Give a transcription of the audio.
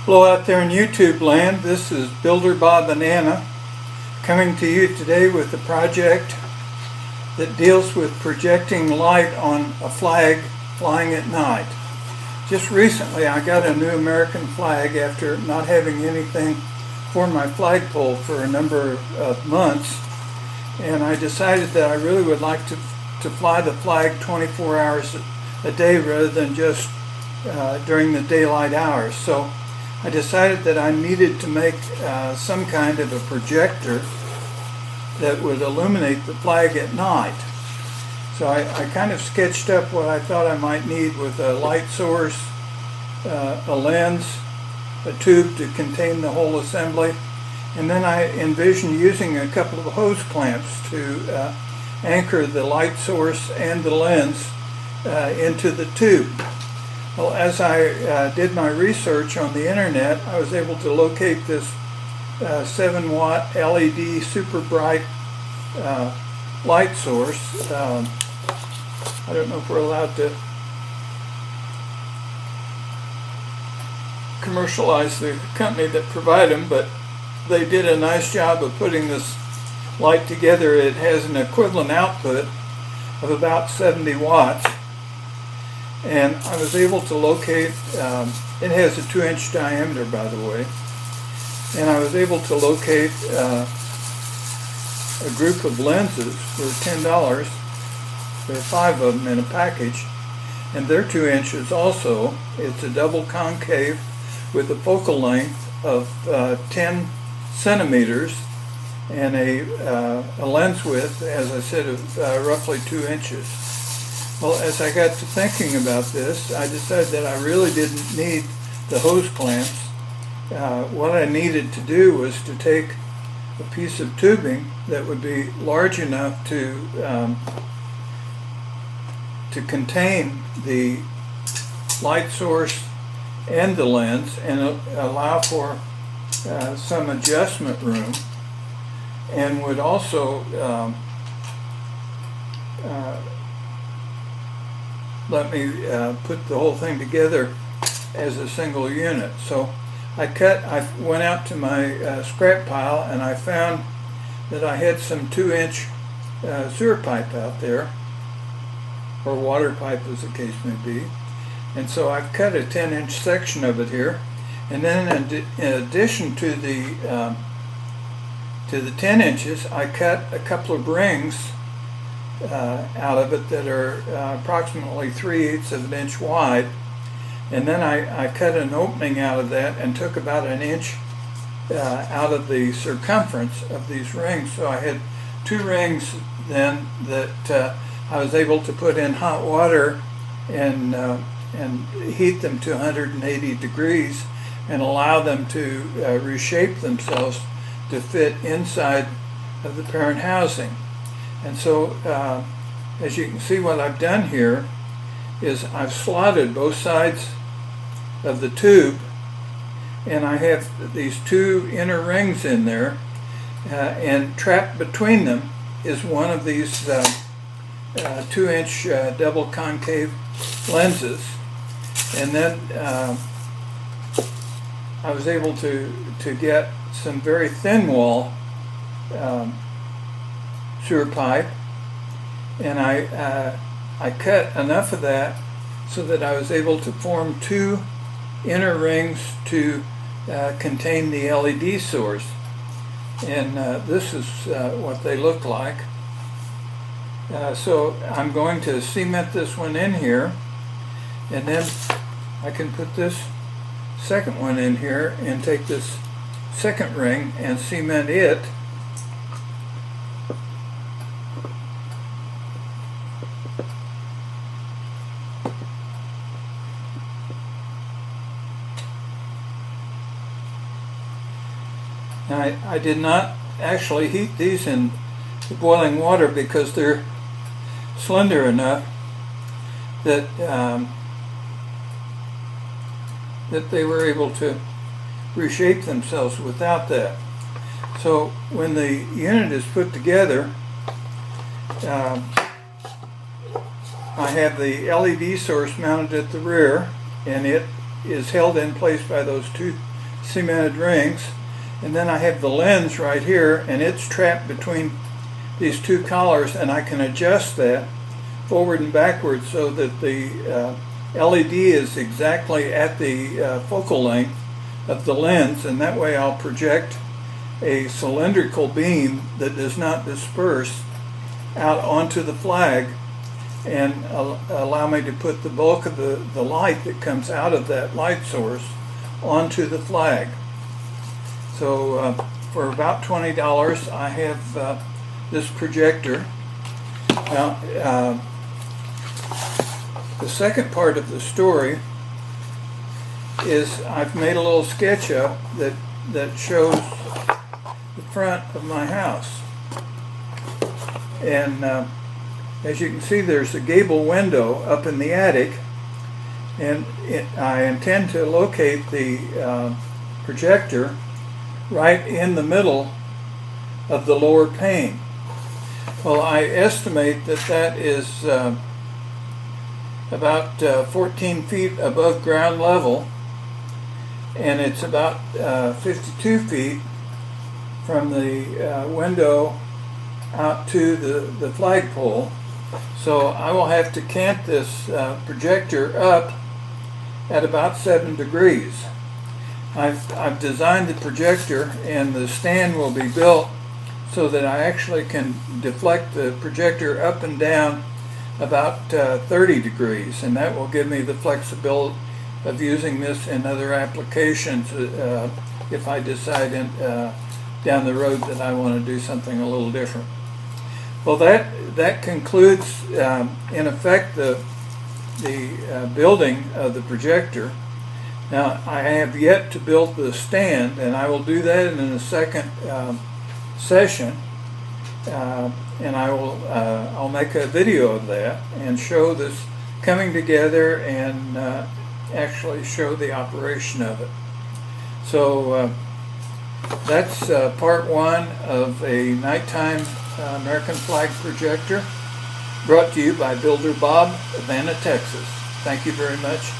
Hello out there in YouTube land. This is Builder Bob Banana coming to you today with a project that deals with projecting light on a flag flying at night. Just recently I got a new American flag after not having anything for my flagpole for a number of months, and I decided that I really would like to fly the flag 24 hours a day rather than just during the daylight hours. So I decided that I needed to make some kind of a projector that would illuminate the flag at night. So I kind of sketched up what I thought I might need with a light source, a lens, a tube to contain the whole assembly, and then I envisioned using a couple of hose clamps to anchor the light source and the lens into the tube. Well, as I did my research on the internet, I was able to locate this 7-watt LED super bright light source. I don't know if we're allowed to commercialize the company that provided them, but they did a nice job of putting this light together. It has an equivalent output of about 70 watts. And I was able to locate, it has a 2-inch diameter, by the way, and I was able to locate a group of lenses for $10. There are 5 of them in a package, and they're 2 inches also. It's a double concave with a focal length of 10 centimeters and a lens width, as I said, of roughly 2 inches. Well, as I got to thinking about this, I decided that I really didn't need the hose clamps. What I needed to do was to take a piece of tubing that would be large enough to contain the light source and the lens and allow for some adjustment room, and would also let me put the whole thing together as a single unit. So I went out to my scrap pile, and I found that I had some 2-inch sewer pipe out there, or water pipe as the case may be. And so I've cut a 10-inch section of it here, and then in addition to the 10 inches, I cut a couple of rings out of it that are approximately 3/8 of an inch wide, and then I cut an opening out of that and took about an inch out of the circumference of these rings. So I had 2 rings then that I was able to put in hot water and heat them to 180 degrees and allow them to reshape themselves to fit inside of the parent housing. And so, as you can see, what I've done here is I've slotted both sides of the tube, and I have these 2 inner rings in there, and trapped between them is one of these 2-inch double concave lenses. And then I was able to get some very thin wall sewer pipe, and I cut enough of that so that I was able to form 2 inner rings to contain the LED source, and this is what they look like. So I'm going to cement this one in here, and then I can put this second one in here and take this second ring and cement it. I did not actually heat these in the boiling water because they're slender enough that that they were able to reshape themselves without that. So when the unit is put together, I have the LED source mounted at the rear, and it is held in place by those two cemented rings, and then I have the lens right here, and it's trapped between these two collars, and I can adjust that forward and backwards so that the LED is exactly at the focal length of the lens, and that way I'll project a cylindrical beam that does not disperse out onto the flag and allow me to put the bulk of the light that comes out of that light source onto the flag. So for about $20 I have this projector. Now the second part of the story is I've made a little SketchUp that shows the front of my house. And as you can see, there's a gable window up in the attic, and I intend to locate the projector right in the middle of the lower pane. Well, I estimate that that is about 14 feet above ground level, and it's about 52 feet from the window out to the flagpole. So I will have to cant this projector up at about 7 degrees. I've designed the projector, and the stand will be built so that I actually can deflect the projector up and down about 30 degrees, and that will give me the flexibility of using this in other applications if I decide down the road that I want to do something a little different. Well, that concludes in effect the building of the projector. Now I have yet to build the stand, and I will do that in a second session, and I'll make a video of that and show this coming together and actually show the operation of it. So that's part one of a nighttime American flag projector, brought to you by Builder Bob, Savannah, Texas. Thank you very much.